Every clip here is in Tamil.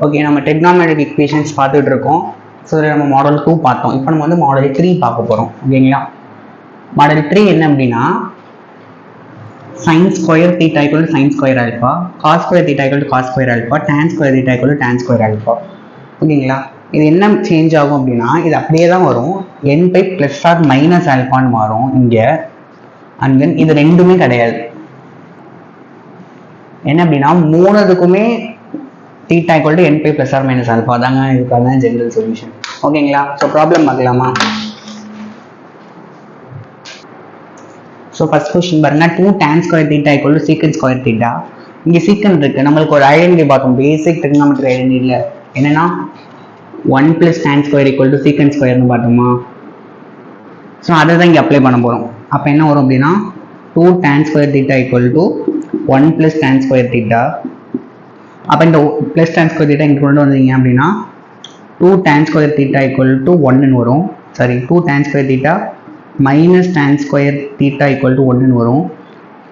ஓகே, நம்ம டெக்னாமெட்ரிக் ஈக்குவேஷன்ஸ் பார்த்துட்டு இருக்கோம். ஸோ இதில் நம்ம மாடல் 2 பார்த்தோம். இப்போ நம்ம வந்து மாடல் 3 பார்க்க போகிறோம். ஓகேங்களா? மாடல் 3 என்ன அப்படின்னா sin square theta equal to sin square alpha, cos square theta equal to cos square alpha, tan square theta equal to tan square alpha. ஓகேங்களா? இது என்ன சேஞ்ச் ஆகும் அப்படின்னா இது அப்படியே தான் வரும். n pi plus or minus ஆல்பான்னு மாறும் இங்கே. அண்ட் தென் இது ரெண்டுமே கிடையாது. என்ன அப்படின்னா மூணுக்குமே theta equal to n pi plus or minus alpha தாங்க இதுக்கான ஜெனரல் சொல்யூஷன். ஓகேங்களா? ஸோ ப்ராப்ளம் பார்க்கலாமா? ஸோ ஃபர்ஸ்ட் கொஸ்டின் பாருங்க, 2 tan square theta equal to secant square theta. இங்கே சீக்கன் இருக்கு. நம்மளுக்கு ஒரு ஐடென்டிட்டி பார்த்தோம், பேசிக் ட்ரிகனாமெட்ரி ஐடென்டிட்டியில் என்னன்னா 1 plus tan square equal to secant squareனு பார்த்தோமா? ஸோ அதை தான் இங்கே அப்ளை பண்ண போகிறோம். அப்போ என்ன வரும் அப்படின்னா 2 tan square theta equal to 1 plus tan square theta. அப்போ இந்த ப்ளஸ் tan square theta இங்கே கொண்டு வந்தீங்க அப்படின்னா 2 tan square theta equal to 1ன்னு வரும். Sorry, 2 tan square theta minus tan square theta equal to 1ன்னு வரும்.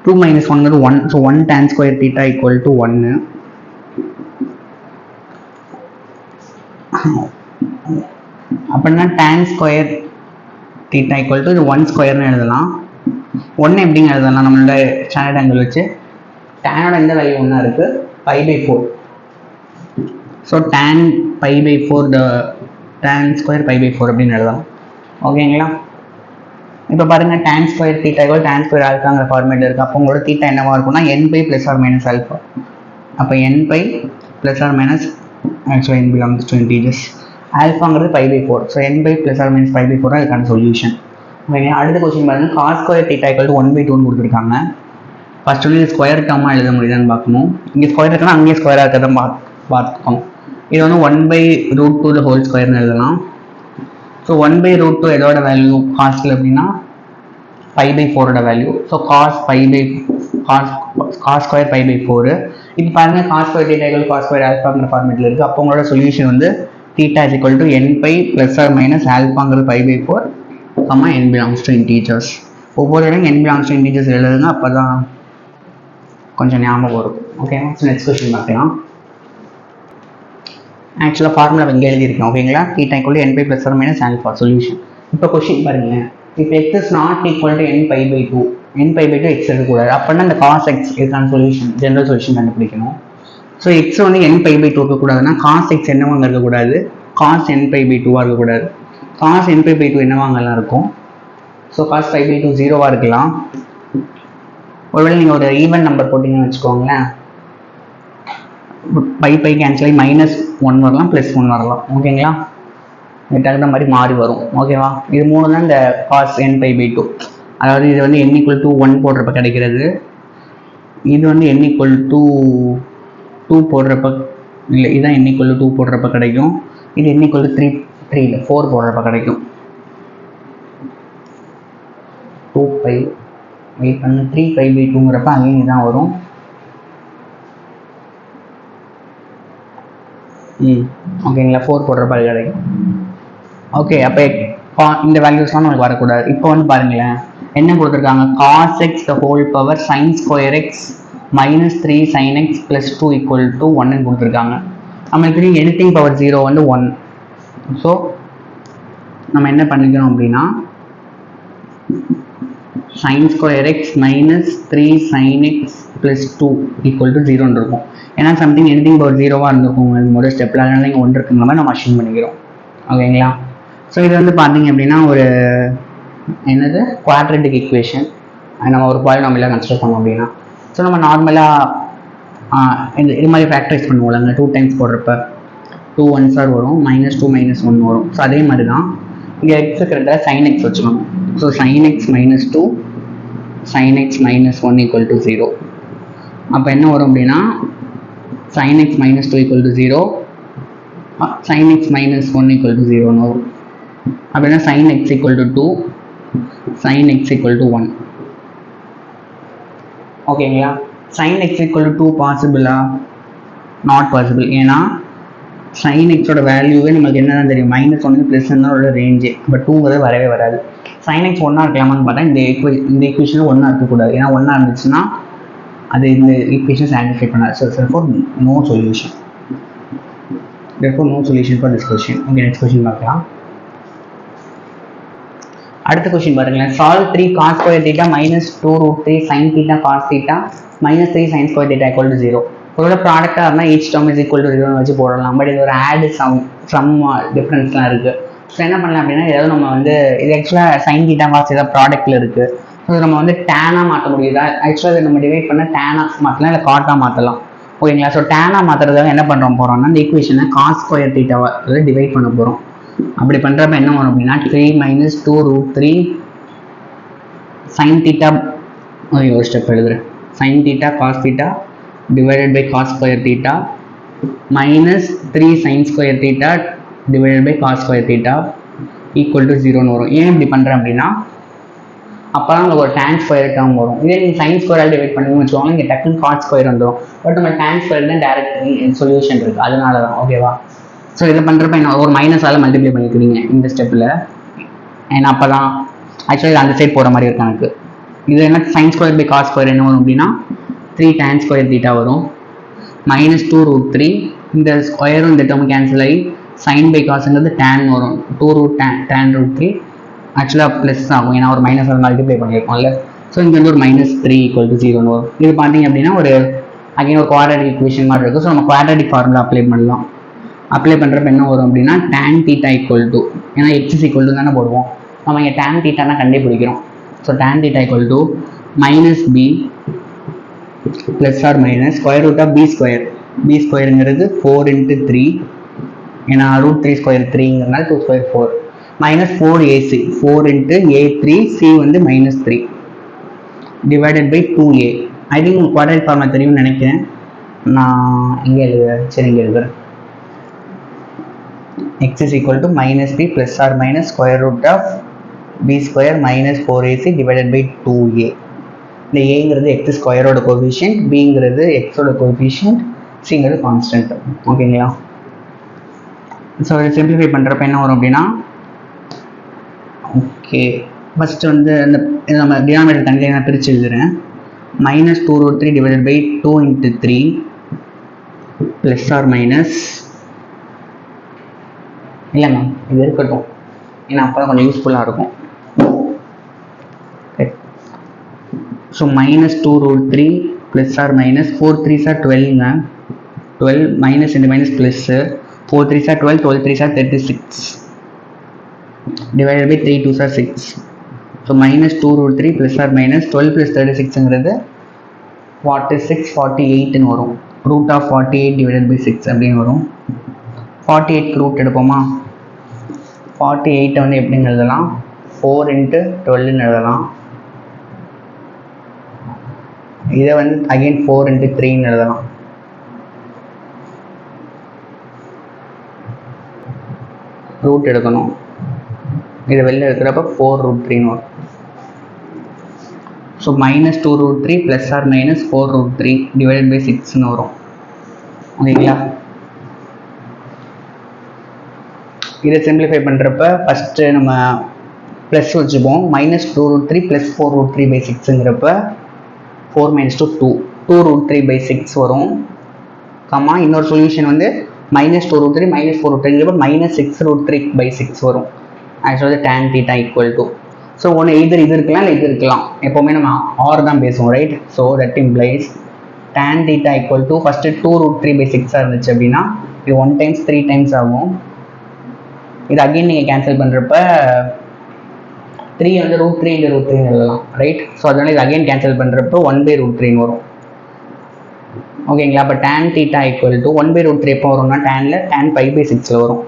2 minus 1 வந்து 1. So 1 tan square theta equal to 1. அப்படின்னா tan square theta equal to இது 1 ஸ்கொயர்னு எழுதலாம். 1 எப்படிங்க எழுதலாம்? நம்மளோட ஸ்டாண்டர்ட் ஆங்கிள் வச்சு டேனோட எந்த வேல்யூ ஒன்றா இருக்குது, pi by 4. So tan pi by 4 tan square pi by 4 அப்படின்னு எழுதலாம். ஓகேங்களா? இப்போ பாருங்கள், tan square theta equal tan square alphaங்கிற ஃபார்மேட் இருக்குது. அப்போ உங்களோட தீட்டா என்னவா இருக்கும்னா n by plus or minus alpha. அப்போ n by plus or minus, actually n belongs to integers. ஆல்ஃபாங்கிறது pi by 4. So n by plus or minus pi by 4 அதுக்கான சொல்யூஷன். ஓகேங்களா? அடுத்த கொஸ்டின் பாருங்கள், cos square theta equal to 1 by 2ன்னு கொடுத்துருக்காங்க. ஃபர்ஸ்ட் வந்து ஸ்கொயர் டேர்மாக எழுத முடியுதான்னு பார்க்கணும். இங்கே ஸ்கொயர் இருக்குன்னா அங்கேயே ஸ்கொயராக இருக்கிறத பார்த்துக்கோம். இது வந்து 1 by root 2 ஹோல் ஸ்கொயர்னு எழுதலாம். ஸோ 1 by root 2 எதோட வேல்யூ காஸ்டில் அப்படின்னா pi by 4ஓட வேல்யூ. So cos square pi by 4. இப்போ பாருங்கள், cos square theta equal cos ஸ்கொயர் ஆல்ஃபாங்கிற ஃபார்மேட்டில் இருக்குது. அப்போ உங்களோட சொல்யூஷன் வந்து theta is equal to n pi plus or minus ஆல்ஃபாங்கிறது pi by 4, n belongs to integers. ஒவ்வொரு இடம் n belongs to integers எழுதுங்க, அப்போ தான் கொஞ்சம் ஞாபகம் வரும். ஓகேங்களா? ஸோ நெக்ஸ்ட் கொஸ்டின் பார்க்கலாம். ஆக்சுவலாக ஃபார்முலா இங்கே எழுதியிருக்கேன். ஓகேங்களா? theta equal to n pi plus or minus alpha solution. இப்போ கொஸ்டின் பாருங்க, இப்போ x is not equal to n pi by 2, n pi by 2 x இருக்கக்கூடாது. அப்படின்னா இந்த cos x இதுக்கான சொல்யூஷன், ஜெனரல் சொல்யூஷன் கண்டுபிடிக்கணும். ஸோ x வந்து n pi by 2 இருக்கக்கூடாதுன்னா cos x என்னவாங்க இருக்கக்கூடாது, cos n pi by 2 இருக்கக்கூடாது. cos n pi by 2 என்னவாங்கலாம் இருக்கும்? ஸோ cos pi by 2 0 இருக்கலாம். ஒருவேளை நீங்கள் ஒரு ஈவன் நம்பர் போட்டிங்கன்னு வச்சுக்கோங்களேன், பை கேன்சல் ஆகி -1 வரலாம், +1 வரலாம். ஓகேங்களா? இதுக்கு தகுந்த மாதிரி மாறி வரும். ஓகேவா? இது மூணு தான் இந்த cos n pi by 2. அதாவது இது வந்து n equal to 1 போடுறப்ப கிடைக்கிறது, இது வந்து n equal to 2 போடுறப்ப இல்லை, இதுதான் n equal to 2 போடுறப்ப கிடைக்கும். இது n equal to 3 இல்லை 4 போடுறப்ப கிடைக்கும். 2 pi 3 pi by 2ங்கிறப்ப அங்கேயும் இதுதான் வரும். ஓகேங்களா? 4 போடுறப்ப அது கிடைக்கும். ஓகே, அப்போ இந்த வேல்யூஸ்லாம் நமக்கு வரக்கூடாது. இப்போ வந்து பாருங்களேன், என்ன கொடுத்துருக்காங்க, cos x the whole power sin square x minus 3 sin x plus 2 equal to 1ன்னு கொடுத்துருக்காங்க. நம்மளுக்கு தெரியும் anything power 0 வந்து 1. ஸோ நம்ம என்ன பண்ணிக்கணும் அப்படின்னா sin square x minus 3 sin x plus 2 equal to 0ன்னு இருக்கும். ஏன்னா சம்திங் anything power 0வாக இருந்திருக்கும் அது முதல் ஸ்டெப்பில், அதனால இங்கே 1 இருக்குங்கிற மாதிரி நம்ம அஷ்யூம் பண்ணிக்கிறோம். ஓகேங்களா? ஸோ இது வந்து பார்த்தீங்க அப்படின்னா ஒரு என்னது குவாட்ரேட்டிக் ஈக்குவேஷன். நம்ம ஒரு பாலினாமியலாக கன்சிடர் பண்ணோம் அப்படின்னா, ஸோ நம்ம நார்மலாக இது மாதிரி ஃபேக்டரைஸ் பண்ணுவோம்லங்க, 2 டைம்ஸ் போடுறப்ப 2 1s வரும், -2 -1 வரும். ஸோ அதே மாதிரி தான் இங்கே x இருக்கிறத sin x வச்சுக்கணும். So sin x -2 sin x -1 equal to 0. அப்போ என்ன வரும் அப்படின்னா sin x -2 equal to 0, sin x -1 equal to 0ன்னு வரும். அப்படின்னா sin x equal to 2, sin x equal to 1. ஓகேங்களா? sin x equal to 2 பாசிபிளா? Not possible. ஏன்னா sin x ஓட வேல்யூவே நமக்கு என்னதான் தெரியும், -1 +1 ரேஞ்சு. பட் 2ங்கிறது வரவே வராது. sin x 1 இருக்கலாமான்னு பார்த்தா இந்த ஈக்குவேஷன் 1 இருக்கக்கூடாது. ஏன்னா 1 இருந்துச்சுன்னா அது இந்த ஈக்குவேஷன் சாட்டிஸ்ஃபை பண்ணாது. So therefore no solution. therefore no solution for this question. Okay, next question பார்க்கலாம். அடுத்த கொஸ்டின் பாருங்களேன். Solve 3 cos square theta minus 2 root 3 sin theta cos theta minus 3 sin square theta equal to 0. இதோட ப்ராடக்டாக இருந்தால் each term is equal to 0 வச்சு போடலாம். பட் இது ஒரு ஆட் சம் டிஃப்ரென்ஸ்லாம் இருக்குது. ஸோ என்ன பண்ணலாம் அப்படின்னா, ஏதாவது நம்ம வந்து இது ஆக்சுவலாக சைன் தீட்டா காஸ் ஏதாவது ப்ராடக்ட்டில் இருக்குது. ஸோ நம்ம வந்து டேனாக மாற்ற முடியுதா? ஆக்சுவலாக இதை நம்ம டிவைட் பண்ண டேனாக மாற்றலாம், இல்லை காட்டாக மாற்றலாம். ஓகேங்களா? ஸோ டேனாக மாற்றுறதுக்காக என்ன பண்ணுறோம் போகிறோம்னா, இந்த ஈக்குவேஷனை காஸ் ஸ்கொயர் தீட்டாவை டிவைட் பண்ண போகிறோம். அப்படி பண்ணுறப்ப என்ன வரும் அப்படின்னா 3 minus 2 root 3 sin theta ஒரு ஸ்டெப் எழுதுறேன். sin theta cos theta divided by cos square theta minus 3 sin square theta divided by cos square theta equal to 0 வரும். ஏன் இப்படி பண்ணுறேன் அப்படின்னா, அப்போ தான் உங்களுக்கு ஒரு tan square டேர்ம் வரும். இதே நீங்கள் sin square டிவைட் பண்ணி வச்சுக்கோங்க, இங்கே டக்குன்னு cos square வந்துடும். பட் நம்ம tan square தான் டேரக்ட் சொல்யூஷன் இருக்குது, அதனால தான். ஓகேவா? ஸோ இதை பண்ணுறப்ப என்ன ஒரு மைனஸால் மல்டிப்ளை பண்ணிக்கிறீங்க இந்த ஸ்டெப்பில். ஏன்னா அப்போ தான் ஆக்சுவலி அந்த சைட் போகிற மாதிரி இருக்கு எனக்கு. இது என்ன sin square by cos square என்ன வரும் அப்படின்னா 3 tan square theta வரும். minus 2 root 3 இந்த ஸ்கொயரும் இந்த டேர்ம் கேன்சல் ஆகி sin by cosங்கிறது tan வரும். 2 root tan root 3 ஆக்சுவலாக ப்ளஸ் ஆகும், ஏன்னா ஒரு மைனஸால் மல்டிப்ளை பண்ணியிருக்கோம்ல. ஸோ இங்கே வந்து ஒரு -3 = 0 வரும். இது பார்த்தீங்க அப்படின்னா ஒரு அகைன் ஒரு குவாட்ராட்டிக் ஈக்குவேஷன் மாதிரி இருக்கும். ஸோ நம்ம குவாட்ராட்டிக் ஃபார்முலா அப்ளை பண்ணலாம். அப்ளை பண்ணுறப்ப என்ன வரும் அப்படின்னா tan theta equal to, ஏன்னா x is equal to தானே போடுவோம், நம்ம இங்கே tan theta தான் கண்டுபிடிக்கிறோம். So tan theta equal to minus b plus or minus square root of b square. b squareங்கிறது 4 into 3, ஏன்னா root 3 square 3ங்கிறதுனால 2 square 4 minus 4ac 4 into a3 c வந்து minus 3 divided by 2a. I think quadratic formula தெரியும்னு நினைக்கிறேன். நான் இங்கே எழுதுறேன். சரி, இங்கே எழுதுறேன். x is equal to minus b plus or minus square root of b square minus 4ac divided by 2a. இந்த a x ஸ்கொயர் ஓட கோஎஃபிஷியன்ட், b x ஓட கோஎஃபிஷியன்ட், c கான்ஸ்டன்ட். ஓகேங்களா? ஸோ இதை சிம்பிளிஃபை பண்ணுறப்ப என்ன வரும் அப்படின்னா, ஓகே ஃபஸ்ட்டு வந்து அந்த நம்ம டினாமினேட்டர் தனியாக நான் பிரித்து எழுதுறேன். minus 2 root 3 divided by 2 into 3 plus or minus, இல்லைங்க இது இருக்கட்டும், ஏன்னா அப்போ தான் கொஞ்சம் யூஸ்ஃபுல்லாக இருக்கும். So -2 root 3 plus or minus 4 3s are 12ங்க, 12 minus into minus plus 4 3s are 12, 12 3s are 36 divided by 3 2s are 6. So -2 root 3 plus or minus 12 plus 36ங்கிறது 46 48ன்னு வரும். root of 48 divided by 6 அப்படின்னு வரும். 48 ரூட் எடுப்போமா, 48 வந்து எப்படின்னு எழுதலாம், 4 into 12ன்னு எழுதலாம். இதை வந்து அகைன் 4 into 3ன்னு எழுதலாம். ரூட் எடுக்கணும், இதை வெளில இருக்கிறப்ப 4 root 3ன்னு வரும். So -2 root 3 plus or minus 4 root 3 divided by 6ன்னு வரும். ஓகேங்களா? இதை சிம்பிளிஃபை பண்ணுறப்ப ஃபஸ்ட்டு நம்ம ப்ளஸ் வச்சுப்போம். -2 root 3 plus 4 root 3 by 6ங்கிறப்ப 4 minus 2 2 root 3 by 6 வரும். கம்மா இன்னொரு சொல்யூஷன் வந்து -2 root 3 minus 4 root 3ங்கிறப்ப -6 root 3 by 6 வரும். ஆக்சுவலாக tan theta equal to, so ஒன்று இது இருக்கலாம், இல்லை இது இருக்கலாம். எப்போவுமே நம்ம ஆர் தான் பேசுவோம், right? So that implies tan theta equal to first 2 root 3 by 6 இருந்துச்சு அப்படின்னா இது 1 times 3 times ஆகும். இது அகைன் நீங்கள் கேன்சல் பண்ணுறப்ப 3 வந்து root 3 into root 3 எழுதலாம், ரைட்? ஸோ அதனால் இது அகைன் கேன்சல் பண்ணுறப்போ 1 by root 3 வரும். ஓகேங்களா? அப்போ tan theta equal to 1 by root 3 எப்போ வரும்னா டேனில் tan pi by 6 வரும்.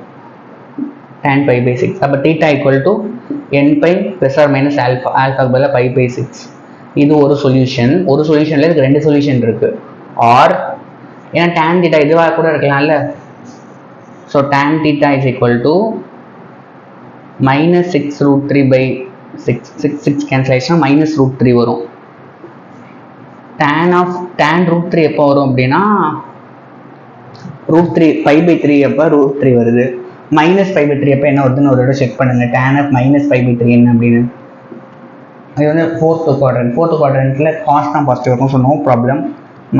tan pi by 6. அப்போ theta equal to n pi plus or minus alpha, alpha பதிலாக pi by 6. இது ஒரு சொல்யூஷன். ஒரு சொல்யூஷனில் இதுக்கு 2 சொல்யூஷன் இருக்குது. ஆர் ஏன்னா tan theta இதுவாக கூட இருக்கலாம்ல. So tan theta is equal to -6 root 3 by 6 cancel ஆயிடுச்சுன்னா minus root 3 வரும். tan root 3 எப்போ வரும் அப்படின்னா root 3 pi by 3 எப்போ root 3 வருது. minus pi by 3 எப்போ என்ன வருதுன்னு ஒரு தடவை செக் பண்ணுங்க. tan of minus pi by 3 என்ன அப்படின்னு. அது வந்து ஃபோர்த் குவாட்ரண்ட்டில் காஸ்ட் தான் பாசிட்டிவ் இருக்கும். So no problem.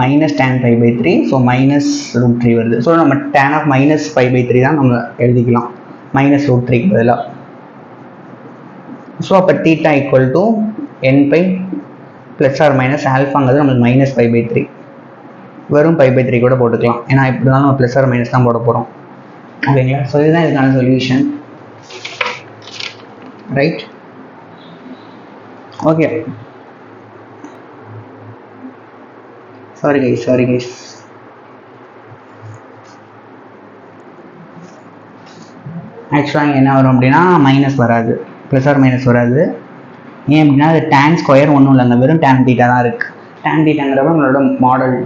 minus tan pi by 3, so minus root three வருது. ஸோ நம்ம tan of minus pi pi three தான் நம்ம எழுதிக்கலாம் மைனஸ் ரூட் த்ரீக்கு பதிலாக. ஸோ அப்போ theta equal to n pi plus or minus ஆல்ஃபாங்கிறது நம்மளுக்கு மைனஸ் பை பை த்ரீ, வெறும் பை பை த்ரீ கூட போட்டுக்கலாம், ஏன்னா இப்படி தான் நம்ம ப்ளஸ் ஆர் மைனஸ் தான் போட போகிறோம். ஓகேங்களா? ஸோ இதுதான் இதுக்கான solution. Right? Okay, sorry guys. ஆக்சுவலாக என்ன வரும் அப்படின்னா மைனஸ் வராது, ப்ளஸ் ஆர் மைனஸ் வராது. ஏன் அப்படின்னா அது டேன் ஸ்கொயர் ஒன்றும் இல்லைங்க, வெறும் டேன் தீட்டா தான் இருக்குது. டேன் தீட்டாங்கிறப்ப நம்மளோட மாடல்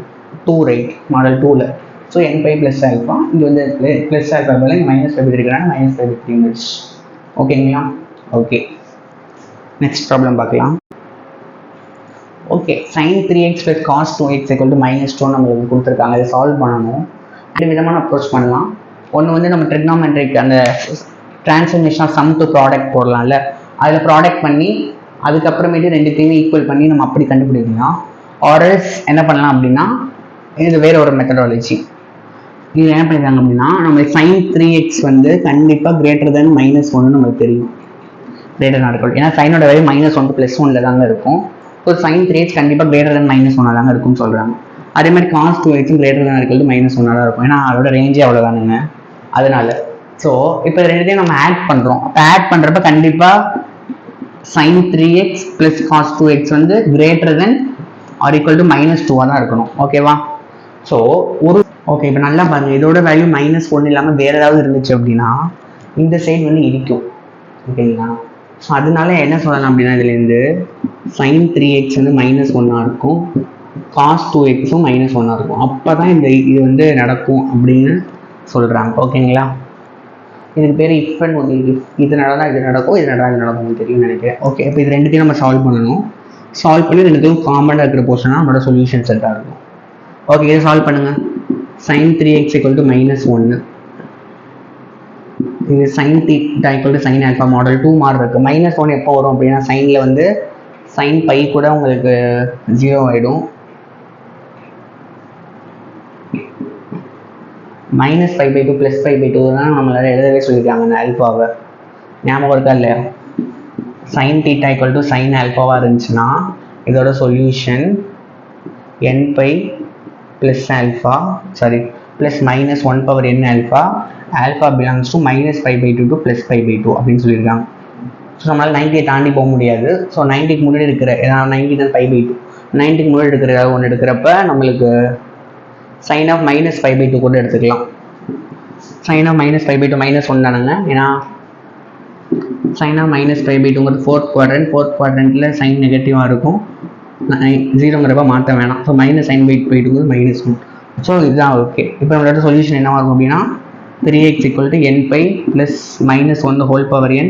2, ரைட்? மாடல் 2ல் so n pi plus alpha, இது வந்து ப்ளஸ் ஆல்ஃபா பதில் இங்கே மைனஸ் பை இருக்கிறாங்க, மைனஸ் பை 3 மினிட்ஸ். ஓகேங்களா? ஓகே, நெக்ஸ்ட் ப்ராப்ளம் பார்க்கலாம். Okay, sin 3x plus cos 2x equal to -2 நம்மளுக்கு கொடுத்துருக்காங்க. அதை சால்வ் பண்ணணும். ரெண்டு விதமான அப்ரோச் பண்ணலாம். ஒன்று வந்து நம்ம ட்ரிக்னாமெட்ரிக் அந்த transformation of sum to product போடலாம்ல, அதில் ப்ராடக்ட் பண்ணி அதுக்கப்புறமேட்டு ரெண்டுத்தையுமே ஈக்குவல் பண்ணி நம்ம அப்படி கண்டுபிடிக்கலாம். ஆர்எல்ஸ் என்ன பண்ணலாம் அப்படின்னா, இது வேற ஒரு மெத்தடாலஜி. இது என்ன பண்ணிருக்காங்க அப்படின்னா, நம்ம sin 3x வந்து கண்டிப்பாக கிரேட்டர் தென் -1 நம்மளுக்கு தெரியும், கிரேட்டர் தான் இருக்கும். ஏன்னா சைனோட வேல்யூ -1 to +1 தாங்க இருக்கும். ஸோ sin 3x கண்டிப்பாக கிரேட்டர் தென் -1 தாங்க இருக்கும்னு சொல்கிறாங்க. அதே மாதிரி cos 2x கிரேட்டர் தென் இருக்கிறது -1 தான் இருக்கும், ஏன்னா அதோட ரேஞ்சே அவ்வளோதானுங்க. அதனால ஸோ இப்போ ரெண்டுத்தையும் நம்ம ஆட் பண்ணுறோம். அப்போ ஆட் பண்ணுறப்ப கண்டிப்பாக sin 3x plus cos 2x வந்து greater than or equal to -2 தான் இருக்கணும். ஓகேவா? ஸோ ஓகே, இப்போ நல்லா பாருங்கள், இதோட வேல்யூ -1 இல்லாமல் வேறு ஏதாவது இருந்துச்சு அப்படின்னா இந்த சைடு வந்து இடிக்கும். ஓகேங்களா? ஸோ அதனால என்ன சொல்லலாம் அப்படின்னா, இதுலேருந்து sin 3x வந்து -1 இருக்கும், cos 2xம் -1 இருக்கும். அப்போ தான் இது வந்து நடக்கும் அப்படின்னு சொல்கிறாங்க. ஓகேங்களா? இதுக்கு பேர் இஃப் அண்ட் ஒன்லி இஃப். இது நடந்தால் இது நடக்கும், இது நடக்கும்னு தெரியும்னு நினைக்கிறேன். ஓகே, இப்போ இது ரெண்டுத்தையும் நம்ம சால்வ் பண்ணணும். சால்வ் பண்ணி ரெண்டுத்தையும் காமனாக இருக்கிற போர்ஷனாக நம்மளோட சொல்யூஷன் செட்டாக இருக்கும். ஓகே, இதை சால்வ் பண்ணுங்கள். sin 3x ஈக்குவல் டு -1, இது sin theta equal to sin alpha model 2 மாதிரி இருக்குது. -1 எப்போ வரும் அப்படின்னா சைனில் வந்து sin பை கூட உங்களுக்கு 0 ஆகிடும். -π/2 +π/2 தான் நம்மளால எழுதவே சொல்லியிருக்காங்க அந்த ஆல்ஃபாவை. ஞாபகம் இருக்கா இல்லையா? sin theta equal to sin ஆல்ஃபாவாக இருந்துச்சுன்னா இதோட solution n pi plus alpha plus -1/n ஆல்ஃபா, ஆல்ஃபா பிலாங்ஸ் டு -π/2 to +π/2 அப்படின்னு சொல்லியிருக்காங்க. ஸோ நம்மளால் 90 தாண்டி போக முடியாது. ஸோ 90க்கு முன்னாடி இருக்கிற 90 தான் π/2, 90க்கு முன்னாடி இருக்கிற ஏதாவது ஒன்று எடுக்கிறப்ப நம்மளுக்கு sin ஆஃப் -π/2 கூட எடுத்துக்கலாம். sin ஆஃப் -π/2 -1 தானங்க, ஏன்னா sin ஆஃப் -π/2ங்கிறது ஃபோர்த் குவாட்ரண்ட்டில் sin நெகட்டிவாக இருக்கும், 0ங்கிறப்ப மாற்ற வேணாம். ஸோ -sin/2ங்கிறது -1. ஸோ இதுதான் ஓகே. இப்போ நம்மளோட சொல்யூஷன் என்னவா இருக்கும் அப்படின்னா 3x equal to n pi plus -1 whole power n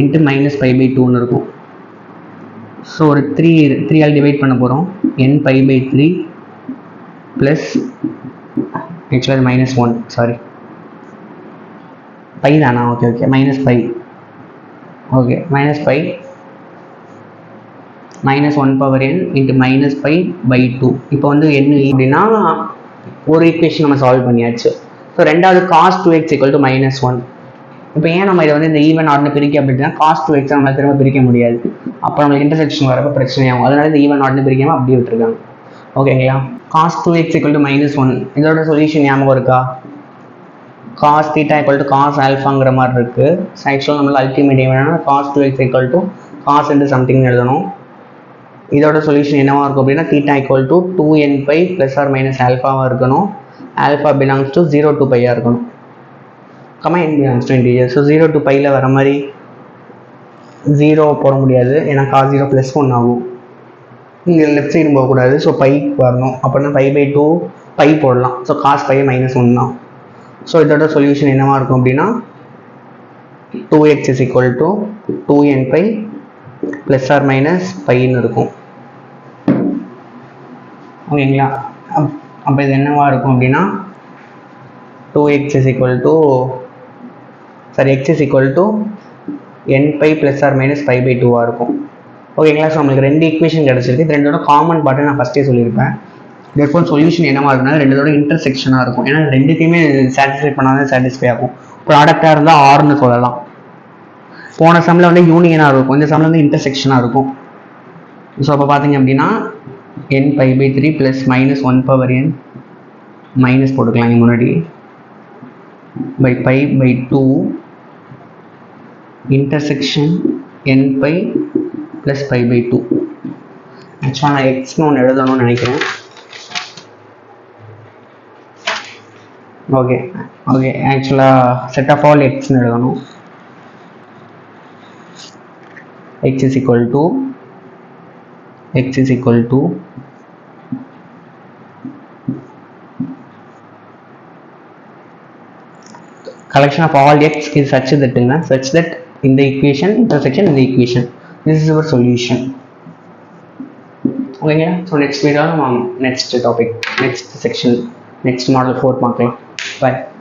into -π/2ன்னு இருக்கும். ஸோ ஒரு 3 ஆல் டிவைட் பண்ண போகிறோம். n π/3 ப்ளஸ் ஆக்சுவலாக -1 பை தானா? ஓகே -π. Okay -π -1/n into -π/2. இப்போ வந்து என்ன அப்படின்னா ஒரு ஈக்குவேஷன் நம்ம சால்வ் பண்ணியாச்சு. ஸோ ரெண்டாவது cos 2x ஈக்குவல் டு -1. இப்போ ஏன் நம்ம இதை வந்து இந்த ஈவன் ஆர்னு பிரிக்க அப்படின்னா cos 2x நம்ம திரும்ப பிரிக்க முடியாது, அப்போ நம்மளுக்கு இன்டர்செக்ஷன் வரப்போ பிரச்சனையாகும். அதனால இந்த ஈவன் ஆர்னு பிரிக்காமல் அப்படியே விட்டுருக்காங்க. ஓகேங்களா? cos 2x ஈக்குவல் டு -1 இதோட சொல்யூஷன் ஞாபகம் இருக்கா? cos theta equal to cos ஆல்ஃபாங்கிற மாதிரி இருக்குது. ஆக்சுவலாக நம்மளுக்கு அல்டிமேட் வேணும்னா cos 2x equal to cos into something எழுதணும். இதோட சொல்யூஷன் என்னவா இருக்கும் அப்படின்னா theta equal to 2n pi plus or minus ஆல்ஃபாவாக இருக்கணும், ஆல்ஃபா பிலாங்ஸ் டு 0 to π இருக்கணும், n belongs to integer. So 0 to π வர மாதிரி 0 போட முடியாது, ஏன்னா cos 0 +1 ஆகும். இங்கே லெஃப்ட் சைடு போகக்கூடாது, ஸோ பைக்கு வரணும். அப்படின்னா π/2 பை போடலாம். ஸோ cos π -1 தான். ஸோ இதோட சொல்யூஷன் என்னவா இருக்கும் அப்படின்னா 2x is equal to 2n pi plus or minus பைன்னு இருக்கும். ஓகேங்களா? அப்போ இது என்னவா இருக்கும் அப்படின்னா 2x is equal to x is equal to n pi plus or minus π/2 இருக்கும். ஓகேங்களா? ஸோ நம்மளுக்கு ரெண்டு ஈக்குவேஷன் கிடச்சிருக்கு. இது ரெண்டோட காமன் பார்ட்டு நான் ஃபஸ்ட்டே சொல்லியிருப்பேன். therefore சொல்யூஷன் என்னவா இருக்குன்னா ரெண்டுத்தோட இன்டர்செக்ஷனாக இருக்கும். ஏன்னா ரெண்டுத்தையுமே சாட்டிஸ்ஃபை பண்ணாதான் சாட்டிஸ்ஃபை ஆகும். ப்ராடக்டாக இருந்தால் ஆர்னு சொல்லலாம். போன சம்மில் வந்து யூனியனாக இருக்கும், இந்த சம்மில் வந்து இன்டர்செக்ஷனாக இருக்கும். ஸோ அப்போ பார்த்தீங்க அப்படின்னா n pi by 3 plus minus 1 power n minus போட்டுக்கலாம் இங்கே முன்னாடி by pi by 2 intersection n pi plus pi by 2. ஆக்சுவலாக நான் எக்ஸ்னு ஒன்று எழுதணும்னு நினைக்கிறேன். ஓகே ஓகே ஆக்சுவலாக செட் ஆஃப் ஆல் எக்ஸ்னு எழுதணும். x is equal to collection of all x is such that in the equation intersection in the equation. This is our solution. Okay, so next video next topic, next section, next model 4 பார்க்கலாம். Bye.